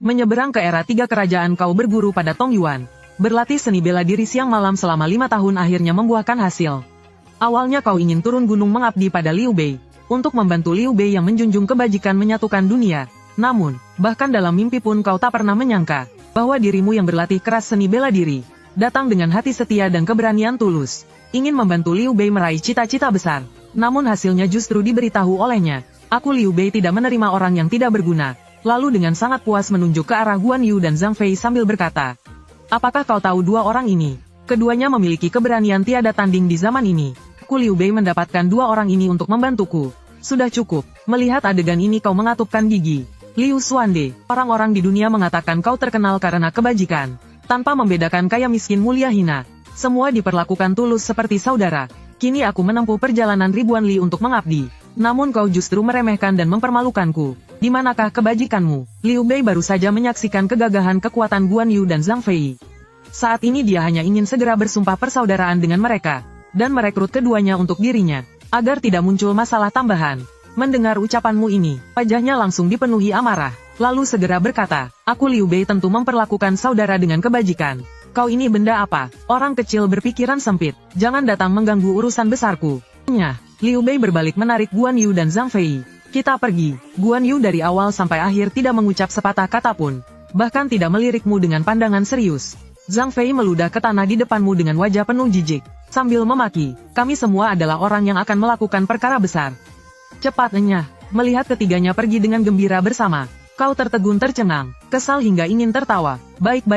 Menyeberang ke era 3 kerajaan kau berguru pada Tong Yuan. Berlatih seni bela diri siang malam selama 5 tahun akhirnya membuahkan hasil. Awalnya kau ingin turun gunung mengabdi pada Liu Bei, untuk membantu Liu Bei yang menjunjung kebajikan menyatukan dunia. Namun, bahkan dalam mimpi pun kau tak pernah menyangka, bahwa dirimu yang berlatih keras seni bela diri, datang dengan hati setia dan keberanian tulus, ingin membantu Liu Bei meraih cita-cita besar. Namun hasilnya justru diberitahu olehnya, aku Liu Bei tidak menerima orang yang tidak berguna. Lalu dengan sangat puas menunjuk ke arah Guan Yu dan Zhang Fei sambil berkata, apakah kau tahu dua orang ini? Keduanya memiliki keberanian tiada tanding di zaman ini. Aku Liu Bei mendapatkan dua orang ini untuk membantuku. Sudah cukup, melihat adegan ini kau mengatupkan gigi. Liu Xuande, orang-orang di dunia mengatakan kau terkenal karena kebajikan. Tanpa membedakan kaya miskin mulia hina. Semua diperlakukan tulus seperti saudara. Kini aku menempuh perjalanan ribuan li untuk mengabdi. Namun kau justru meremehkan dan mempermalukanku. Di manakah kebajikanmu? Liu Bei baru saja menyaksikan kegagahan kekuatan Guan Yu dan Zhang Fei. Saat ini dia hanya ingin segera bersumpah persaudaraan dengan mereka, dan merekrut keduanya untuk dirinya, agar tidak muncul masalah tambahan. Mendengar ucapanmu ini, wajahnya langsung dipenuhi amarah, lalu segera berkata, aku Liu Bei tentu memperlakukan saudara dengan kebajikan. Kau ini benda apa? Orang kecil berpikiran sempit, jangan datang mengganggu urusan besarku. Liu Bei berbalik menarik Guan Yu dan Zhang Fei. Kita pergi. Guan Yu dari awal sampai akhir tidak mengucap sepatah kata pun, bahkan tidak melirikmu dengan pandangan serius. Zhang Fei meludah ke tanah di depanmu dengan wajah penuh jijik, sambil memaki, kami semua adalah orang yang akan melakukan perkara besar. Cepatnya, melihat ketiganya pergi dengan gembira bersama, kau tertegun tercengang, kesal hingga ingin tertawa. Baik,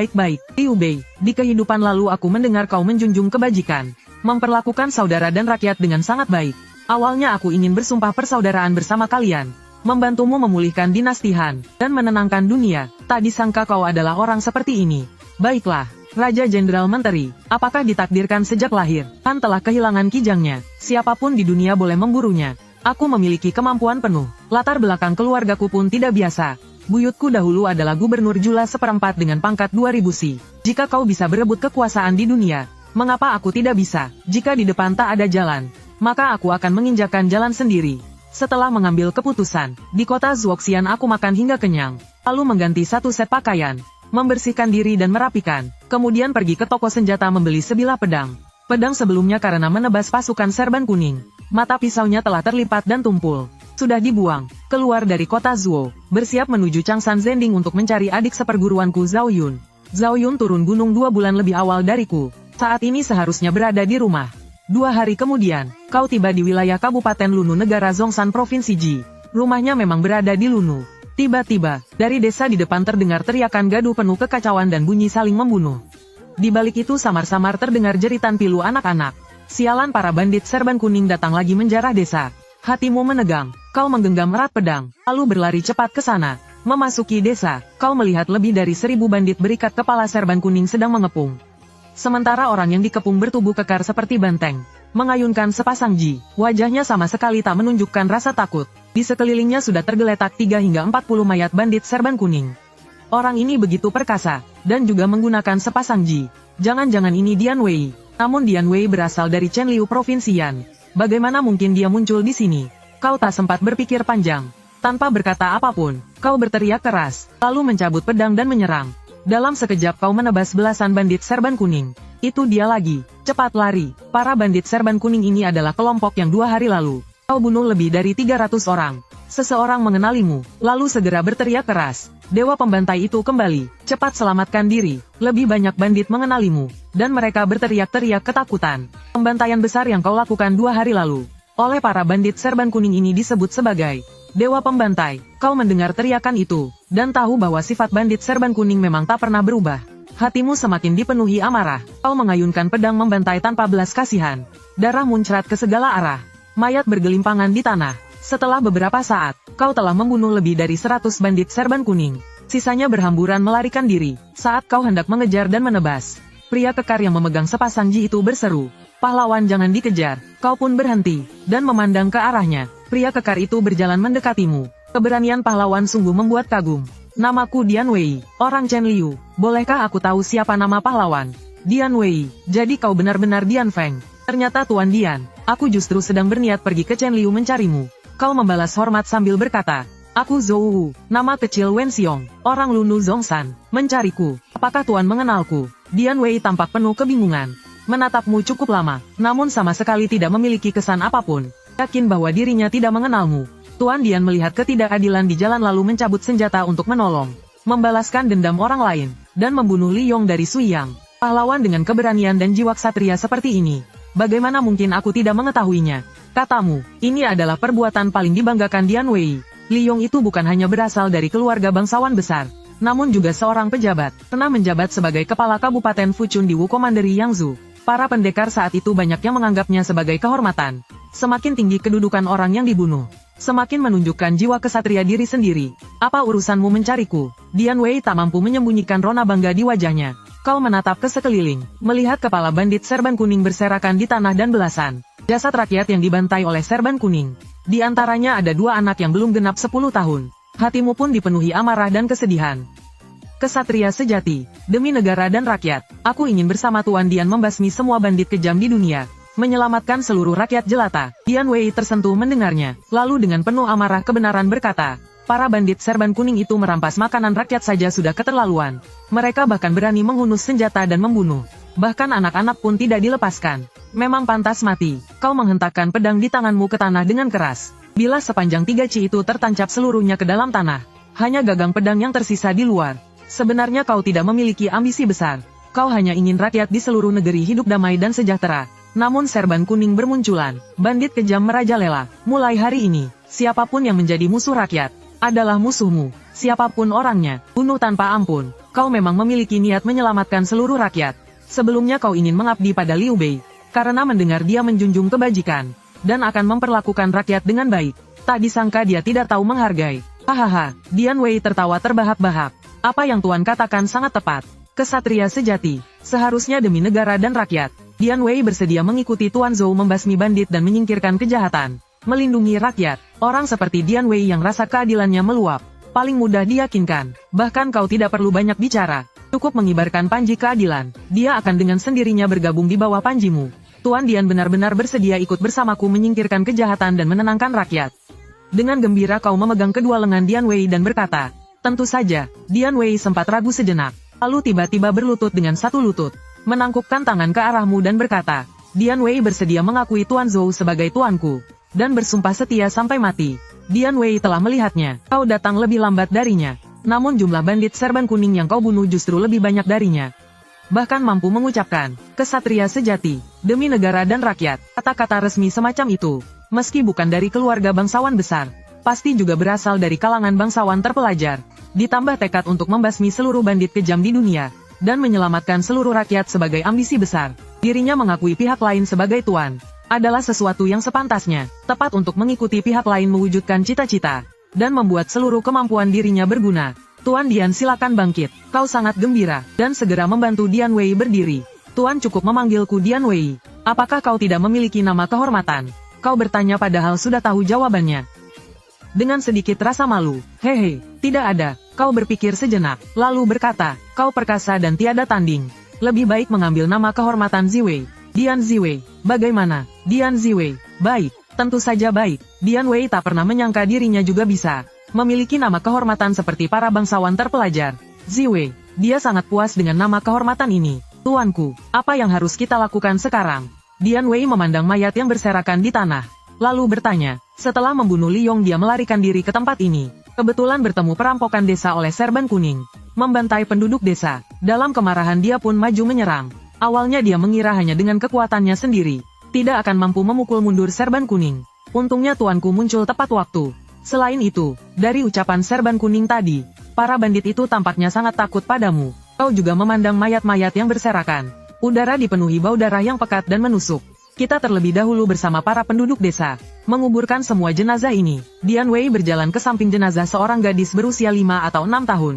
Liu Bei, di kehidupan lalu aku mendengar kau menjunjung kebajikan, memperlakukan saudara dan rakyat dengan sangat baik. Awalnya aku ingin bersumpah persaudaraan bersama kalian, membantumu memulihkan dinasti Han, dan menenangkan dunia. Tak disangka kau adalah orang seperti ini. Baiklah, Raja Jenderal Menteri, apakah ditakdirkan sejak lahir, Han telah kehilangan kijangnya, siapapun di dunia boleh memburunya. Aku memiliki kemampuan penuh, latar belakang keluargaku pun tidak biasa. Buyutku dahulu adalah gubernur Jula seperempat dengan pangkat 2000 si. Jika kau bisa berebut kekuasaan di dunia, mengapa aku tidak bisa? Jika di depan tak ada jalan, maka aku akan menginjakan jalan sendiri. Setelah mengambil keputusan, di kota Zuoxian aku makan hingga kenyang, lalu mengganti satu set pakaian, membersihkan diri dan merapikan, kemudian pergi ke toko senjata membeli sebilah pedang. Pedang sebelumnya karena menebas pasukan serban kuning, mata pisaunya telah terlipat dan tumpul. Sudah dibuang, keluar dari kota Zuo, bersiap menuju Changshan Zending untuk mencari adik seperguruanku Zhao Yun. Zhao Yun turun gunung 2 bulan lebih awal dariku, saat ini seharusnya berada di rumah. 2 hari kemudian, kau tiba di wilayah Kabupaten Lunu negara Zhongshan Provinsi Ji. Rumahnya memang berada di Lunu. Tiba-tiba, dari desa di depan terdengar teriakan gaduh penuh kekacauan dan bunyi saling membunuh. Di balik itu samar-samar terdengar jeritan pilu anak-anak. Sialan, para bandit serban kuning datang lagi menjarah desa. Hatimu menegang, kau menggenggam erat pedang, lalu berlari cepat ke sana. Memasuki desa, kau melihat lebih dari 1000 bandit berikat kepala serban kuning sedang mengepung. Sementara orang yang dikepung bertubuh kekar seperti banteng, mengayunkan sepasang ji, wajahnya sama sekali tak menunjukkan rasa takut. Di sekelilingnya sudah tergeletak 3 hingga 40 mayat bandit serban kuning. Orang ini begitu perkasa, dan juga menggunakan sepasang ji. Jangan-jangan ini Dian Wei. Namun Dian Wei berasal dari Chenliu Provinsi Yan. Bagaimana mungkin dia muncul di sini? Kau tak sempat berpikir panjang. Tanpa berkata apapun, kau berteriak keras, lalu mencabut pedang dan menyerang. Dalam sekejap kau menebas belasan bandit serban kuning. Itu dia lagi. Cepat lari. Para bandit serban kuning ini adalah kelompok yang 2 hari lalu kau bunuh lebih dari 300 orang. Seseorang mengenalimu, lalu segera berteriak keras. Dewa pembantai itu kembali. Cepat selamatkan diri. Lebih banyak bandit mengenalimu, dan mereka berteriak-teriak ketakutan. Pembantaian besar yang kau lakukan 2 hari lalu oleh para bandit serban kuning ini disebut sebagai Dewa Pembantai. Kau mendengar teriakan itu, dan tahu bahwa sifat bandit serban kuning memang tak pernah berubah. Hatimu semakin dipenuhi amarah. Kau mengayunkan pedang membantai tanpa belas kasihan. Darah muncrat ke segala arah. Mayat bergelimpangan di tanah. Setelah beberapa saat, kau telah membunuh lebih dari 100 bandit serban kuning. Sisanya berhamburan melarikan diri, saat kau hendak mengejar dan menebas. Pria kekar yang memegang sepasang ji itu berseru, pahlawan jangan dikejar. Kau pun berhenti, dan memandang ke arahnya. Pria kekar itu berjalan mendekatimu. Keberanian pahlawan sungguh membuat kagum. Namaku Dian Wei, orang Chenliu. Bolehkah aku tahu siapa nama pahlawan? Dian Wei, jadi kau benar-benar Dian Feng. Ternyata Tuan Dian, aku justru sedang berniat pergi ke Chenliu mencarimu. Kau membalas hormat sambil berkata, Aku Zhou Wu, nama kecil Wen Xiong, orang Lunu Zhongshan, mencariku. Apakah Tuan mengenalku? Dian Wei tampak penuh kebingungan. Menatapmu cukup lama, namun sama sekali tidak memiliki kesan apapun. Yakin bahwa dirinya tidak mengenalmu. Tuan Dian melihat ketidakadilan di jalan lalu mencabut senjata untuk menolong, membalaskan dendam orang lain, dan membunuh Li Yong dari Suiyang. Pahlawan dengan keberanian dan jiwa ksatria seperti ini. Bagaimana mungkin aku tidak mengetahuinya? Katamu, ini adalah perbuatan paling dibanggakan Dian Wei. Li Yong itu bukan hanya berasal dari keluarga bangsawan besar, namun juga seorang pejabat, pernah menjabat sebagai kepala Kabupaten Fuchun di Wu Commandery Yangzhou. Para pendekar saat itu banyak yang menganggapnya sebagai kehormatan. Semakin tinggi kedudukan orang yang dibunuh, semakin menunjukkan jiwa kesatria diri sendiri. Apa urusanmu mencariku? Dian Wei tak mampu menyembunyikan rona bangga di wajahnya. Kau menatap ke sekeliling, melihat kepala bandit serban kuning berserakan di tanah dan belasan jasad rakyat yang dibantai oleh serban kuning. Di antaranya ada 2 anak yang belum genap 10 tahun. Hatimu pun dipenuhi amarah dan kesedihan. Kesatria sejati, demi negara dan rakyat, aku ingin bersama Tuan Dian membasmi semua bandit kejam di dunia, menyelamatkan seluruh rakyat jelata. Dian Wei tersentuh mendengarnya, lalu dengan penuh amarah kebenaran berkata, para bandit serban kuning itu merampas makanan rakyat saja sudah keterlaluan. Mereka bahkan berani menghunus senjata dan membunuh. Bahkan anak-anak pun tidak dilepaskan. Memang pantas mati, kau menghentakkan pedang di tanganmu ke tanah dengan keras. Bila sepanjang 3 ci itu tertancap seluruhnya ke dalam tanah, hanya gagang pedang yang tersisa di luar. Sebenarnya kau tidak memiliki ambisi besar. Kau hanya ingin rakyat di seluruh negeri hidup damai dan sejahtera. Namun serban kuning bermunculan, bandit kejam merajalela. Mulai hari ini, siapapun yang menjadi musuh rakyat, adalah musuhmu. Siapapun orangnya, bunuh tanpa ampun. Kau memang memiliki niat menyelamatkan seluruh rakyat. Sebelumnya kau ingin mengabdi pada Liu Bei, karena mendengar dia menjunjung kebajikan, dan akan memperlakukan rakyat dengan baik. Tak disangka dia tidak tahu menghargai. Hahaha, Dian Wei tertawa terbahak-bahak. Apa yang Tuan katakan sangat tepat. Kesatria sejati, seharusnya demi negara dan rakyat. Dian Wei bersedia mengikuti Tuan Zhou membasmi bandit dan menyingkirkan kejahatan. Melindungi rakyat, orang seperti Dian Wei yang rasa keadilannya meluap, paling mudah diyakinkan. Bahkan kau tidak perlu banyak bicara. Cukup mengibarkan panji keadilan, dia akan dengan sendirinya bergabung di bawah panjimu. Tuan Dian benar-benar bersedia ikut bersamaku menyingkirkan kejahatan dan menenangkan rakyat. Dengan gembira kau memegang kedua lengan Dian Wei dan berkata, tentu saja. Dian Wei sempat ragu sejenak, lalu tiba-tiba berlutut dengan satu lutut, menangkupkan tangan ke arahmu dan berkata, Dian Wei bersedia mengakui Tuan Zhou sebagai tuanku, dan bersumpah setia sampai mati. Dian Wei telah melihatnya, kau datang lebih lambat darinya. Namun jumlah bandit serban kuning yang kau bunuh justru lebih banyak darinya. Bahkan mampu mengucapkan, kesatria sejati, demi negara dan rakyat, kata-kata resmi semacam itu, meski bukan dari keluarga bangsawan besar, pasti juga berasal dari kalangan bangsawan terpelajar. Ditambah tekad untuk membasmi seluruh bandit kejam di dunia, dan menyelamatkan seluruh rakyat sebagai ambisi besar. Dirinya mengakui pihak lain sebagai tuan, adalah sesuatu yang sepantasnya, tepat untuk mengikuti pihak lain mewujudkan cita-cita, dan membuat seluruh kemampuan dirinya berguna. Tuan Dian silakan bangkit, kau sangat gembira, dan segera membantu Dian Wei berdiri. Tuan cukup memanggilku Dian Wei. Apakah kau tidak memiliki nama kehormatan? Kau bertanya padahal sudah tahu jawabannya. Dengan sedikit rasa malu, hehe, tidak ada. Kau berpikir sejenak, lalu berkata, kau perkasa dan tiada tanding. Lebih baik mengambil nama kehormatan Ziwei. Dian Ziwei, bagaimana? Dian Ziwei, baik, tentu saja baik. Dian Wei tak pernah menyangka dirinya juga bisa memiliki nama kehormatan seperti para bangsawan terpelajar. Ziwei, dia sangat puas dengan nama kehormatan ini. Tuanku, apa yang harus kita lakukan sekarang? Dian Wei memandang mayat yang berserakan di tanah, lalu bertanya, setelah membunuh Li Yong dia melarikan diri ke tempat ini. Kebetulan bertemu perampokan desa oleh serban kuning, membantai penduduk desa. Dalam kemarahan dia pun maju menyerang. Awalnya dia mengira hanya dengan kekuatannya sendiri, tidak akan mampu memukul mundur serban kuning. Untungnya tuanku muncul tepat waktu. Selain itu, dari ucapan serban kuning tadi, para bandit itu tampaknya sangat takut padamu. Kau juga memandang mayat-mayat yang berserakan. Udara dipenuhi bau darah yang pekat dan menusuk. Kita terlebih dahulu bersama para penduduk desa, menguburkan semua jenazah ini. Dian Wei berjalan ke samping jenazah seorang gadis berusia 5 atau 6 tahun.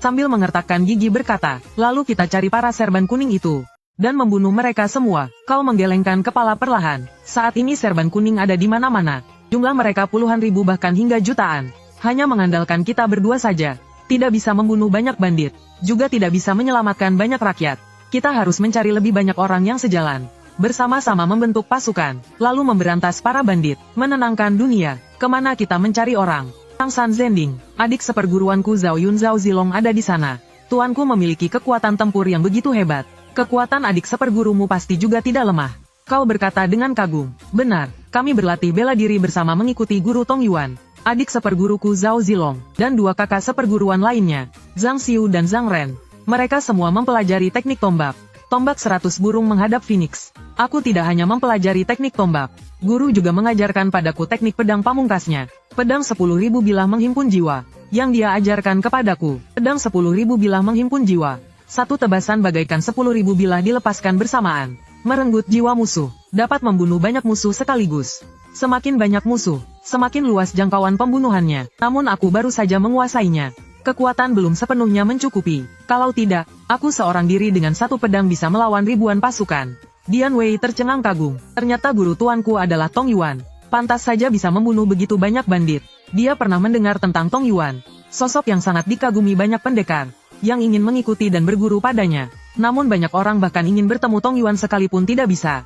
Sambil mengertakkan gigi berkata, lalu kita cari para serban kuning itu, dan membunuh mereka semua. Kau menggelengkan kepala perlahan. Saat ini serban kuning ada di mana-mana. Jumlah mereka puluhan ribu bahkan hingga jutaan. Hanya mengandalkan kita berdua saja. Tidak bisa membunuh banyak bandit, juga tidak bisa menyelamatkan banyak rakyat. Kita harus mencari lebih banyak orang yang sejalan. Bersama-sama membentuk pasukan, lalu memberantas para bandit, menenangkan dunia. Kemana kita mencari orang? Changsan Zending, adik seperguruanku Zhao Yun Zhao Zilong ada di sana. Tuanku memiliki kekuatan tempur yang begitu hebat. Kekuatan adik sepergurumu pasti juga tidak lemah. Kau berkata dengan kagum. Benar, kami berlatih bela diri bersama mengikuti guru Tong Yuan, adik seperguruku Zhao Zilong, dan dua kakak seperguruan lainnya, Zhang Xiu dan Zhang Ren. Mereka semua mempelajari teknik tombak. Tombak 100 burung menghadap Phoenix. Aku tidak hanya mempelajari teknik tombak. Guru juga mengajarkan padaku teknik pedang pamungkasnya. Pedang 10.000 bilah menghimpun jiwa. Yang dia ajarkan kepadaku. Pedang 10.000 bilah menghimpun jiwa. Satu tebasan bagaikan 10.000 bilah dilepaskan bersamaan. Merenggut jiwa musuh. Dapat membunuh banyak musuh sekaligus. Semakin banyak musuh, semakin luas jangkauan pembunuhannya. Namun aku baru saja menguasainya. Kekuatan belum sepenuhnya mencukupi. Kalau tidak, aku seorang diri dengan satu pedang bisa melawan ribuan pasukan. Dian Wei tercengang kagum. Ternyata guru tuanku adalah Tong Yuan. Pantas saja bisa membunuh begitu banyak bandit. Dia pernah mendengar tentang Tong Yuan. Sosok yang sangat dikagumi banyak pendekar, yang ingin mengikuti dan berguru padanya. Namun banyak orang bahkan ingin bertemu Tong Yuan sekalipun tidak bisa.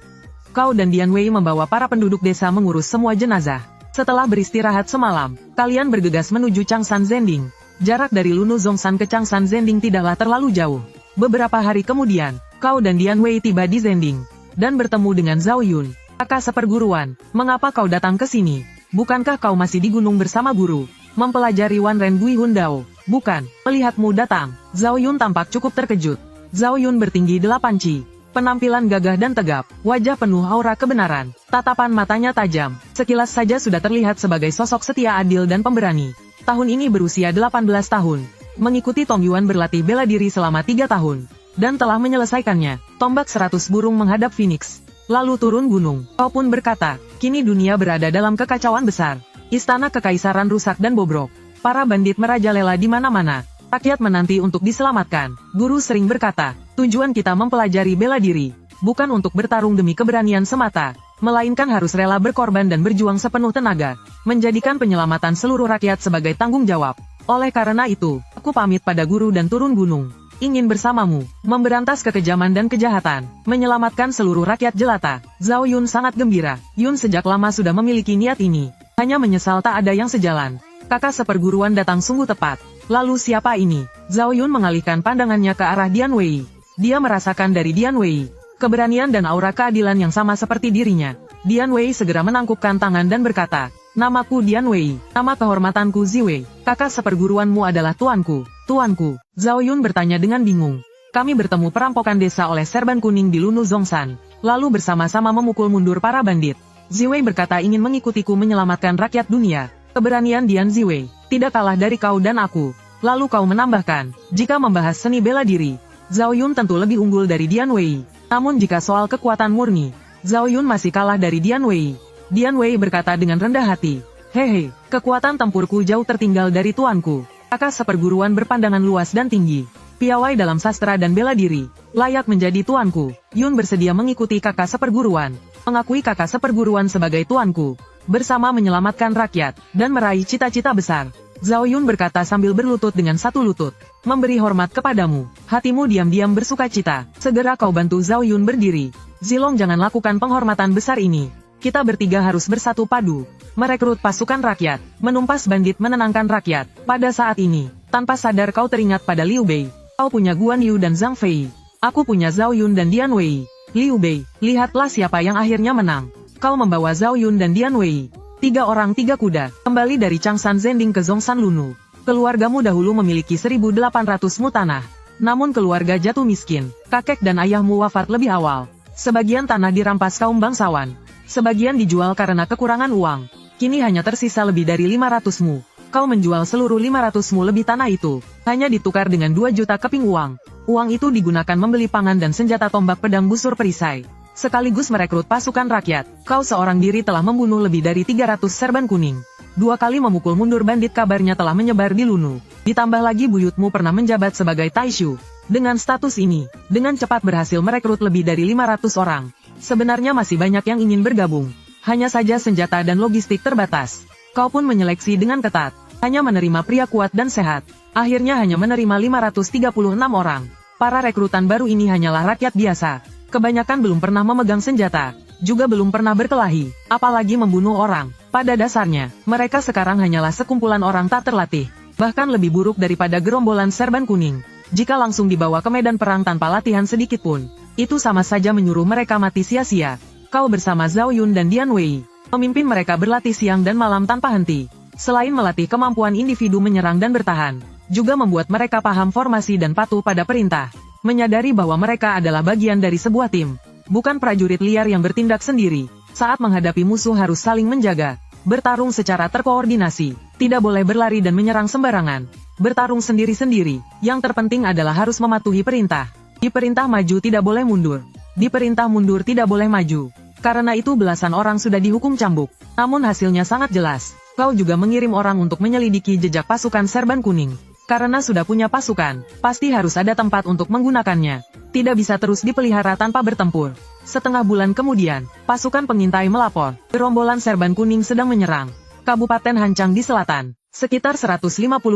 Kau dan Dian Wei membawa para penduduk desa mengurus semua jenazah. Setelah beristirahat semalam, kalian bergegas menuju Changsan Zending. Jarak dari Lunu Zhongshan ke Changsan Zending tidaklah terlalu jauh. Beberapa hari kemudian, kau dan Dian Wei tiba di Zending, dan bertemu dengan Zhao Yun, kakak seperguruan. Mengapa kau datang ke sini? Bukankah kau masih di gunung bersama guru, mempelajari Wan Ren Gui Hun Dao? Bukan, melihatmu datang. Zhao Yun tampak cukup terkejut. Zhao Yun bertinggi 8 ci. Penampilan gagah dan tegap, wajah penuh aura kebenaran, tatapan matanya tajam, sekilas saja sudah terlihat sebagai sosok setia adil dan pemberani. Tahun ini berusia 18 tahun, mengikuti Tong Yuan berlatih bela diri selama 3 tahun, dan telah menyelesaikannya. Tombak 100 burung menghadap Phoenix, lalu turun gunung. Kau pun berkata, kini dunia berada dalam kekacauan besar. Istana kekaisaran rusak dan bobrok. Para bandit merajalela di mana-mana. Rakyat menanti untuk diselamatkan. Guru sering berkata, tujuan kita mempelajari bela diri, bukan untuk bertarung demi keberanian semata, melainkan harus rela berkorban dan berjuang sepenuh tenaga, menjadikan penyelamatan seluruh rakyat sebagai tanggung jawab. Oleh karena itu, aku pamit pada guru dan turun gunung. Ingin bersamamu, memberantas kekejaman dan kejahatan, menyelamatkan seluruh rakyat jelata. Zhao Yun sangat gembira. Yun sejak lama sudah memiliki niat ini. Hanya menyesal tak ada yang sejalan. Kakak seperguruan datang sungguh tepat. Lalu siapa ini? Zhao Yun mengalihkan pandangannya ke arah Dian Wei. Dia merasakan dari Dian Wei keberanian dan aura keadilan yang sama seperti dirinya. Dian Wei segera menangkupkan tangan dan berkata, namaku Dian Wei, nama kehormatanku Ziwei. Kakak seperguruanmu adalah tuanku. Tuanku, Zhao Yun bertanya dengan bingung. Kami bertemu perampokan desa oleh serban kuning di Lunu Zhongshan, lalu bersama-sama memukul mundur para bandit. Ziwei berkata ingin mengikutiku menyelamatkan rakyat dunia. Keberanian Dian Ziwei tidak kalah dari kau dan aku. Lalu kau menambahkan, jika membahas seni bela diri, Zhao Yun tentu lebih unggul dari Dian Wei. Namun jika soal kekuatan murni, Zhao Yun masih kalah dari Dian Wei. Dian Wei berkata dengan rendah hati, hehe, kekuatan tempurku jauh tertinggal dari tuanku. Kakak seperguruan berpandangan luas dan tinggi, piawai dalam sastra dan bela diri, layak menjadi tuanku. Yun bersedia mengikuti kakak seperguruan, mengakui kakak seperguruan sebagai tuanku, bersama menyelamatkan rakyat, dan meraih cita-cita besar. Zhao Yun berkata sambil berlutut dengan satu lutut, memberi hormat kepadamu, hatimu diam-diam bersuka cita. Segera kau bantu Zhao Yun berdiri. Zilong jangan lakukan penghormatan besar ini. Kita bertiga harus bersatu padu, merekrut pasukan rakyat, menumpas bandit menenangkan rakyat. Pada saat ini, tanpa sadar kau teringat pada Liu Bei. Kau punya Guan Yu dan Zhang Fei. Aku punya Zhao Yun dan Dian Wei. Liu Bei, lihatlah siapa yang akhirnya menang. Kau membawa Zhao Yun dan Dian Wei, 3 orang 3 kuda, kembali dari Changsan Zending ke Zhongshan Lunu. Keluargamu dahulu memiliki 1.800 mu tanah. Namun keluarga jatuh miskin, kakek dan ayahmu wafat lebih awal. Sebagian tanah dirampas kaum bangsawan. Sebagian dijual karena kekurangan uang. Kini hanya tersisa lebih dari 500 mu. Kau menjual seluruh 500 mu lebih tanah itu, hanya ditukar dengan 2 juta keping uang. Uang itu digunakan membeli pangan dan senjata tombak pedang busur perisai, sekaligus merekrut pasukan rakyat. Kau seorang diri telah membunuh lebih dari 300 serban kuning. 2 kali memukul mundur bandit kabarnya telah menyebar di Lunu. Ditambah lagi buyutmu pernah menjabat sebagai Taishu. Dengan status ini, dengan cepat berhasil merekrut lebih dari 500 orang. Sebenarnya masih banyak yang ingin bergabung. Hanya saja senjata dan logistik terbatas. Kau pun menyeleksi dengan ketat. Hanya menerima pria kuat dan sehat. Akhirnya hanya menerima 536 orang. Para rekrutan baru ini hanyalah rakyat biasa. Kebanyakan belum pernah memegang senjata. juga belum pernah berkelahi, apalagi membunuh orang. Pada dasarnya, mereka sekarang hanyalah sekumpulan orang tak terlatih, bahkan lebih buruk daripada gerombolan serban kuning. Jika langsung dibawa ke medan perang tanpa latihan sedikit pun, itu sama saja menyuruh mereka mati sia-sia. Kau bersama Zhao Yun dan Dian Wei, memimpin mereka berlatih siang dan malam tanpa henti. Selain melatih kemampuan individu menyerang dan bertahan, juga membuat mereka paham formasi dan patuh pada perintah. Menyadari bahwa mereka adalah bagian dari sebuah tim, bukan prajurit liar yang bertindak sendiri. Saat menghadapi musuh harus saling menjaga, bertarung secara terkoordinasi, tidak boleh berlari dan menyerang sembarangan. Bertarung sendiri-sendiri, yang terpenting adalah harus mematuhi perintah. Di perintah maju tidak boleh mundur, di perintah mundur tidak boleh maju. Karena itu belasan orang sudah dihukum cambuk, namun hasilnya sangat jelas. Kau juga mengirim orang untuk menyelidiki jejak pasukan serban kuning. Karena sudah punya pasukan, pasti harus ada tempat untuk menggunakannya. Tidak bisa terus dipelihara tanpa bertempur. Setengah bulan kemudian, pasukan pengintai melapor, gerombolan serban kuning sedang menyerang Kabupaten Hancang di selatan, sekitar 150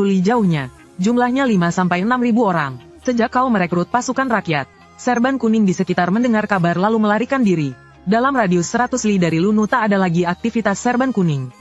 li jauhnya. Jumlahnya 5-6 ribu orang. Sejak kau merekrut pasukan rakyat, serban kuning di sekitar mendengar kabar lalu melarikan diri. Dalam radius 100 li dari Lunu tak ada lagi aktivitas serban kuning.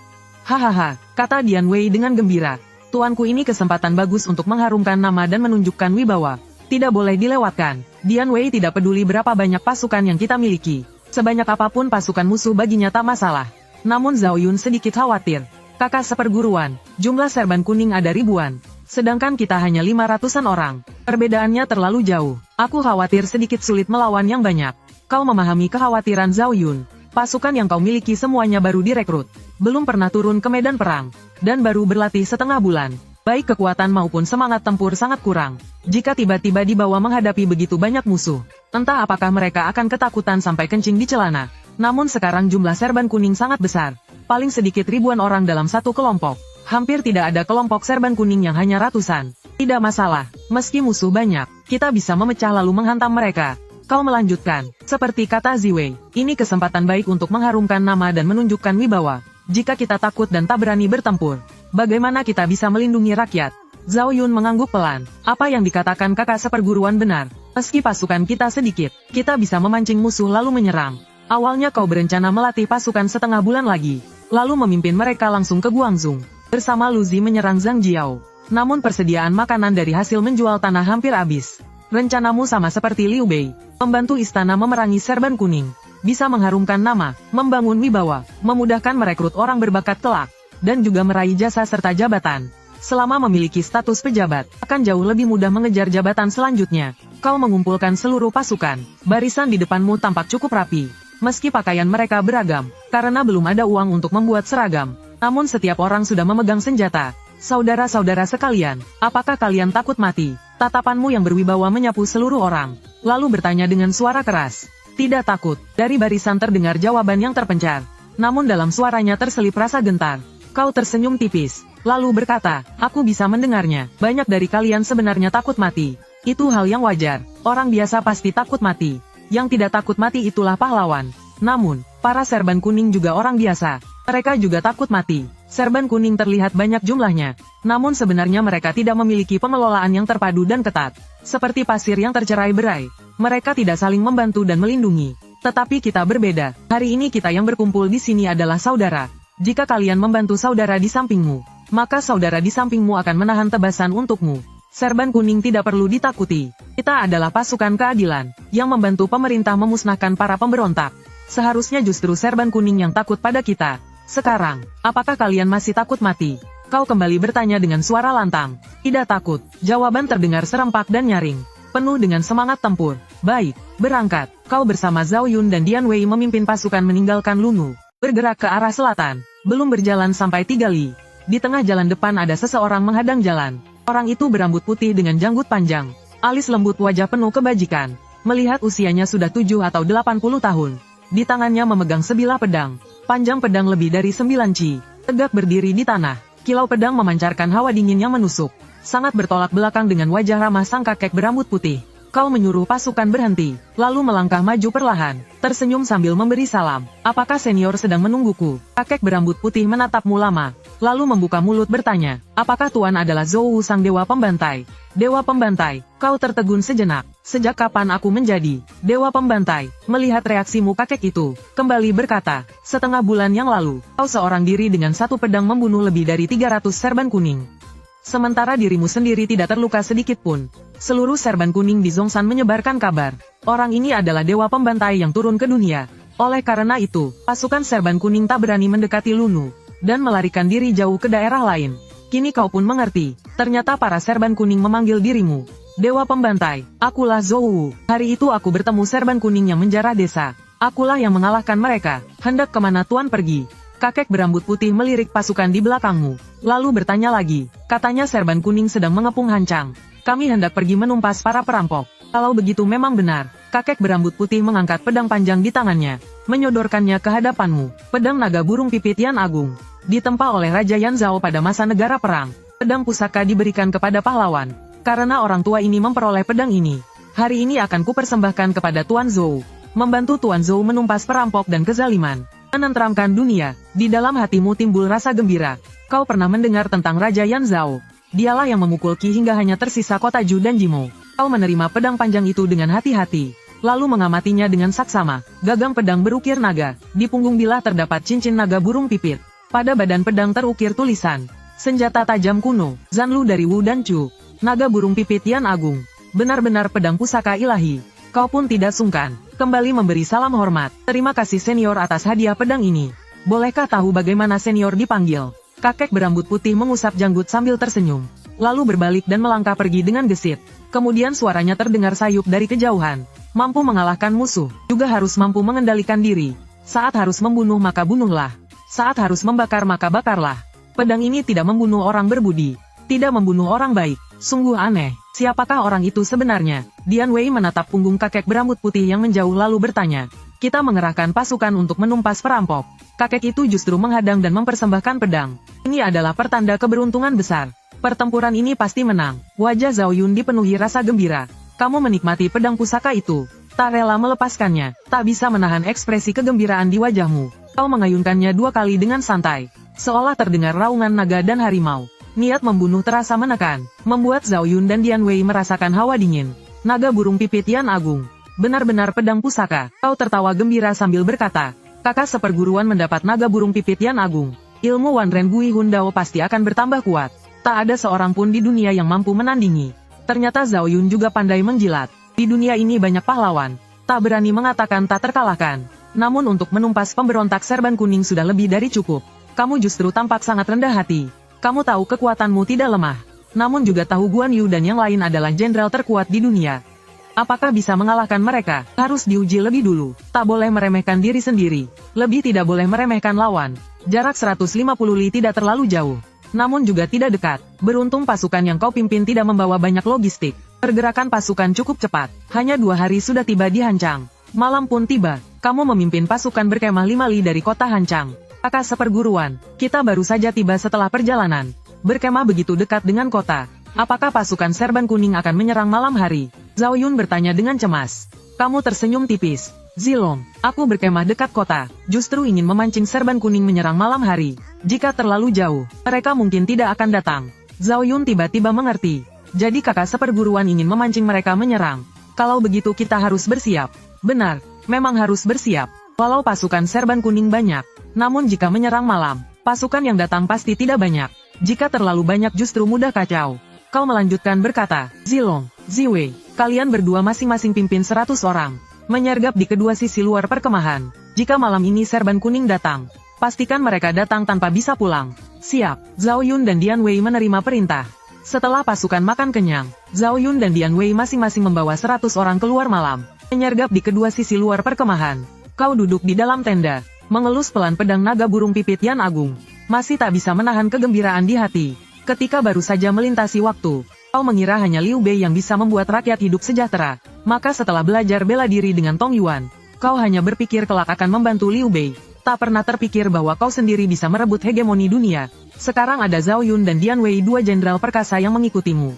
Hahaha, kata Dian Wei dengan gembira. Tuanku, ini kesempatan bagus untuk mengharumkan nama dan menunjukkan wibawa. Tidak boleh dilewatkan. Dian Wei tidak peduli berapa banyak pasukan yang kita miliki. Sebanyak apapun pasukan musuh baginya tak masalah. Namun Zhao Yun sedikit khawatir. Kakak seperguruan, jumlah serban kuning ada ribuan. Sedangkan kita hanya 500-an orang. Perbedaannya terlalu jauh. Aku khawatir sedikit sulit melawan yang banyak. Kau memahami kekhawatiran Zhao Yun. Pasukan yang kau miliki semuanya baru direkrut. Belum pernah turun ke medan perang. Dan baru berlatih setengah bulan. Baik kekuatan maupun semangat tempur sangat kurang. Jika tiba-tiba dibawa menghadapi begitu banyak musuh, entah apakah mereka akan ketakutan sampai kencing di celana. Namun sekarang jumlah serban kuning sangat besar. Paling sedikit ribuan orang dalam satu kelompok. Hampir tidak ada kelompok serban kuning yang hanya ratusan. Tidak masalah, meski musuh banyak, kita bisa memecah lalu menghantam mereka. Kau melanjutkan, seperti kata Ziwei, ini kesempatan baik untuk mengharumkan nama dan menunjukkan wibawa. Jika kita takut dan tak berani bertempur, bagaimana kita bisa melindungi rakyat? Zhao Yun mengangguk pelan. Apa yang dikatakan kakak seperguruan benar. Meski pasukan kita sedikit, kita bisa memancing musuh lalu menyerang. Awalnya kau berencana melatih pasukan setengah bulan lagi, lalu memimpin mereka langsung ke Guangzhou. Bersama Lu Zi menyerang Zhang Jiao. Namun persediaan makanan dari hasil menjual tanah hampir habis. Rencanamu sama seperti Liu Bei, membantu istana memerangi serban kuning. Bisa mengharumkan nama, membangun wibawa, memudahkan merekrut orang berbakat kelak, dan juga meraih jasa serta jabatan. Selama memiliki status pejabat, akan jauh lebih mudah mengejar jabatan selanjutnya. Kau mengumpulkan seluruh pasukan, barisan di depanmu tampak cukup rapi. Meski pakaian mereka beragam, karena belum ada uang untuk membuat seragam. Namun setiap orang sudah memegang senjata. Saudara-saudara sekalian, apakah kalian takut mati? Tatapanmu yang berwibawa menyapu seluruh orang, lalu bertanya dengan suara keras. Tidak takut, dari barisan terdengar jawaban yang terpencar. Namun dalam suaranya terselip rasa gentar. Kau tersenyum tipis, lalu berkata, aku bisa mendengarnya. Banyak dari kalian sebenarnya takut mati. Itu hal yang wajar, orang biasa pasti takut mati. Yang tidak takut mati itulah pahlawan. Namun, para serban kuning juga orang biasa. Mereka juga takut mati. Serban kuning terlihat banyak jumlahnya. Namun sebenarnya mereka tidak memiliki pengelolaan yang terpadu dan ketat. Seperti pasir yang tercerai-berai. Mereka tidak saling membantu dan melindungi. Tetapi kita berbeda. Hari ini kita yang berkumpul di sini adalah saudara. Jika kalian membantu saudara di sampingmu, maka saudara di sampingmu akan menahan tebasan untukmu. Serban kuning tidak perlu ditakuti. Kita adalah pasukan keadilan, yang membantu pemerintah memusnahkan para pemberontak. Seharusnya justru serban kuning yang takut pada kita. Sekarang, apakah kalian masih takut mati? Kau kembali bertanya dengan suara lantang. Tidak takut. Jawaban terdengar serempak dan nyaring. Penuh dengan semangat tempur. Baik, berangkat. Kau bersama Zhao Yun dan Dian Wei memimpin pasukan meninggalkan Lunu. Bergerak ke arah selatan. Belum berjalan sampai 3 li. Di tengah jalan depan ada seseorang menghadang jalan. Orang itu berambut putih dengan janggut panjang. Alis lembut, wajah penuh kebajikan. Melihat usianya sudah 7 atau 80 tahun. Di tangannya memegang sebilah pedang. Panjang pedang lebih dari 9 ci. Tegak berdiri di tanah. Kilau pedang memancarkan hawa dingin yang menusuk. Sangat bertolak belakang dengan wajah ramah sang kakek berambut putih. Kau menyuruh pasukan berhenti, lalu melangkah maju perlahan, tersenyum sambil memberi salam. Apakah senior sedang menungguku? Kakek berambut putih menatapmu lama, lalu membuka mulut bertanya, apakah tuan adalah Zhou Wu sang dewa pembantai? Dewa pembantai, kau tertegun sejenak. Sejak kapan aku menjadi dewa pembantai? Melihat reaksimu kakek itu, kembali berkata, setengah bulan yang lalu, kau seorang diri dengan satu pedang membunuh lebih dari 300 serban kuning. Sementara dirimu sendiri tidak terluka sedikit pun. Seluruh serban kuning di Zhongshan menyebarkan kabar. Orang ini adalah dewa pembantai yang turun ke dunia. Oleh karena itu, pasukan serban kuning tak berani mendekati Lunu, dan melarikan diri jauh ke daerah lain. Kini kau pun mengerti, ternyata para serban kuning memanggil dirimu dewa pembantai. Akulah Zhou Wu. Hari itu aku bertemu serban kuning yang menjarah desa. Akulah yang mengalahkan mereka. Hendak kemana tuan pergi? Kakek berambut putih melirik pasukan di belakangmu, lalu bertanya lagi. Katanya serban kuning sedang mengepung Hancang. Kami hendak pergi menumpas para perampok. Kalau begitu memang benar. Kakek berambut putih mengangkat pedang panjang di tangannya, menyodorkannya ke hadapanmu. Pedang naga burung pipit Yan Agung, ditempa oleh Raja Yan Zhao pada masa negara perang. Pedang pusaka diberikan kepada pahlawan. Karena orang tua ini memperoleh pedang ini, hari ini akan kupersembahkan kepada Tuan Zhou. Membantu Tuan Zhou menumpas perampok dan kezaliman. Menenteramkan dunia. Di dalam hatimu timbul rasa gembira. Kau pernah mendengar tentang Raja Yan Zhao. Dialah yang memukul Qi hingga hanya tersisa kota Ju dan Jimo. Kau menerima pedang panjang itu dengan hati-hati, lalu mengamatinya dengan saksama. Gagang pedang berukir naga. Di punggung bilah terdapat cincin naga burung pipit. Pada badan pedang terukir tulisan, senjata tajam kuno, Zanlu dari Wu dan Chu. Naga burung pipit Yan Agung. Benar-benar pedang pusaka ilahi. Kau pun tidak sungkan, kembali memberi salam hormat. Terima kasih senior atas hadiah pedang ini. Bolehkah tahu bagaimana senior dipanggil? Kakek berambut putih mengusap janggut sambil tersenyum, lalu berbalik dan melangkah pergi dengan gesit. Kemudian suaranya terdengar sayup dari kejauhan. Mampu mengalahkan musuh, juga harus mampu mengendalikan diri. Saat harus membunuh maka bunuhlah. Saat harus membakar maka bakarlah. Pedang ini tidak membunuh orang berbudi, tidak membunuh orang baik. Sungguh aneh. Siapakah orang itu sebenarnya? Dian Wei menatap punggung kakek berambut putih yang menjauh lalu bertanya. Kita mengerahkan pasukan untuk menumpas perampok. Kakek itu justru menghadang dan mempersembahkan pedang. Ini adalah pertanda keberuntungan besar. Pertempuran ini pasti menang. Wajah Zhao Yun dipenuhi rasa gembira. Kamu menikmati pedang pusaka itu, tak rela melepaskannya, tak bisa menahan ekspresi kegembiraan di wajahmu. Kau mengayunkannya 2 kali dengan santai, seolah terdengar raungan naga dan harimau. Niat membunuh terasa menekan, membuat Zhao Yun dan Dian Wei merasakan hawa dingin. Naga burung pipit Yan Agung, benar-benar pedang pusaka. Kau tertawa gembira sambil berkata, kakak seperguruan mendapat naga burung pipit Yan Agung. Ilmu Wan Ren Gui Hun Dao pasti akan bertambah kuat. Tak ada seorang pun di dunia yang mampu menandingi. Ternyata Zhao Yun juga pandai menjilat. Di dunia ini banyak pahlawan, tak berani mengatakan tak terkalahkan. Namun untuk menumpas pemberontak serban kuning sudah lebih dari cukup. Kamu justru tampak sangat rendah hati. Kamu tahu kekuatanmu tidak lemah, namun juga tahu Guan Yu dan yang lain adalah jenderal terkuat di dunia. Apakah bisa mengalahkan mereka? Harus diuji lebih dulu. Tak boleh meremehkan diri sendiri. Lebih tidak boleh meremehkan lawan. Jarak 150 li tidak terlalu jauh, namun juga tidak dekat. Beruntung pasukan yang kau pimpin tidak membawa banyak logistik. Pergerakan pasukan cukup cepat. Hanya 2 hari sudah tiba di Hancang. Malam pun tiba. Kamu memimpin pasukan berkemah 5 li dari kota Hancang. Kakak seperguruan, kita baru saja tiba setelah perjalanan. Berkemah begitu dekat dengan kota. Apakah pasukan serban kuning akan menyerang malam hari? Zhao Yun bertanya dengan cemas. Kamu tersenyum tipis. Zilong, aku berkemah dekat kota, justru ingin memancing serban kuning menyerang malam hari. Jika terlalu jauh, mereka mungkin tidak akan datang. Zhao Yun tiba-tiba mengerti. Jadi kakak seperguruan ingin memancing mereka menyerang. Kalau begitu kita harus bersiap. Benar, memang harus bersiap. Walau pasukan serban kuning banyak, namun jika menyerang malam, pasukan yang datang pasti tidak banyak. Jika terlalu banyak justru mudah kacau. Kau melanjutkan berkata, Zilong, Ziwei, kalian berdua masing-masing pimpin 100 orang. Menyergap di kedua sisi luar perkemahan. Jika malam ini serban kuning datang, pastikan mereka datang tanpa bisa pulang. Siap. Zhao Yun dan Dian Wei menerima perintah. Setelah pasukan makan kenyang, Zhao Yun dan Dian Wei masing-masing membawa 100 orang keluar malam. Menyergap di kedua sisi luar perkemahan. Kau duduk di dalam tenda, mengelus pelan pedang naga burung pipit Yan Agung. Masih tak bisa menahan kegembiraan di hati. Ketika baru saja melintasi waktu, kau mengira hanya Liu Bei yang bisa membuat rakyat hidup sejahtera. Maka setelah belajar bela diri dengan Tong Yuan, kau hanya berpikir kelak akan membantu Liu Bei. Tak pernah terpikir bahwa kau sendiri bisa merebut hegemoni dunia. Sekarang ada Zhao Yun dan Dian Wei, 2 jenderal perkasa yang mengikutimu.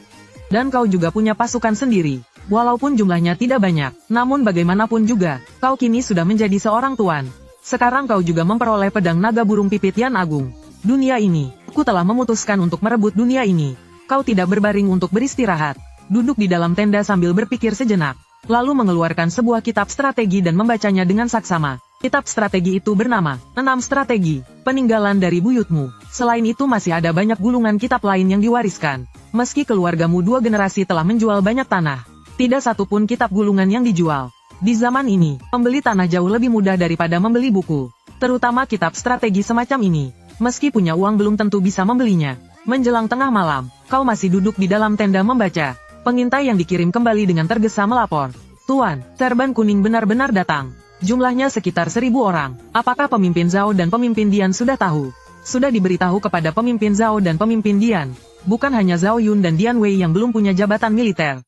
Dan kau juga punya pasukan sendiri. Walaupun jumlahnya tidak banyak, namun bagaimanapun juga, kau kini sudah menjadi seorang tuan. Sekarang kau juga memperoleh pedang naga burung pipit Yan Agung. Dunia ini, aku telah memutuskan untuk merebut dunia ini. Kau tidak berbaring untuk beristirahat. Duduk di dalam tenda sambil berpikir sejenak. Lalu mengeluarkan sebuah kitab strategi dan membacanya dengan saksama. Kitab strategi itu bernama 6 Strategi, Peninggalan dari Buyutmu. Selain itu masih ada banyak gulungan kitab lain yang diwariskan. Meski keluargamu 2 generasi telah menjual banyak tanah, tidak satupun kitab gulungan yang dijual. Di zaman ini, membeli tanah jauh lebih mudah daripada membeli buku. Terutama kitab strategi semacam ini. Meski punya uang belum tentu bisa membelinya. Menjelang tengah malam, kau masih duduk di dalam tenda membaca. Pengintai yang dikirim kembali dengan tergesa melapor. Tuan, serban kuning benar-benar datang. Jumlahnya sekitar 1000 orang. Apakah pemimpin Zhao dan pemimpin Dian sudah tahu? Sudah diberitahu kepada pemimpin Zhao dan pemimpin Dian. Bukan hanya Zhao Yun dan Dian Wei yang belum punya jabatan militer.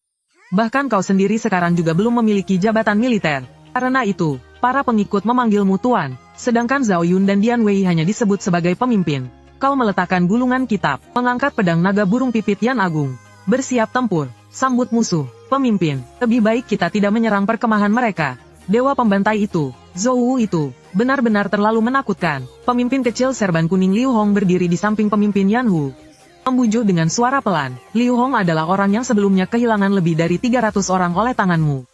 Bahkan kau sendiri sekarang juga belum memiliki jabatan militer. Karena itu, para pengikut memanggilmu Tuan, sedangkan Zhao Yun dan Dian Wei hanya disebut sebagai pemimpin. Kau meletakkan gulungan kitab, mengangkat pedang naga burung pipit Yan Agung. Bersiap tempur, sambut musuh, pemimpin, lebih baik kita tidak menyerang perkemahan mereka. Dewa pembantai itu, Zhou Wu itu, benar-benar terlalu menakutkan. Pemimpin kecil serban kuning Liu Hong berdiri di samping pemimpin Yan Hu. Membujuk dengan suara pelan, Liu Hong adalah orang yang sebelumnya kehilangan lebih dari 300 orang oleh tanganmu.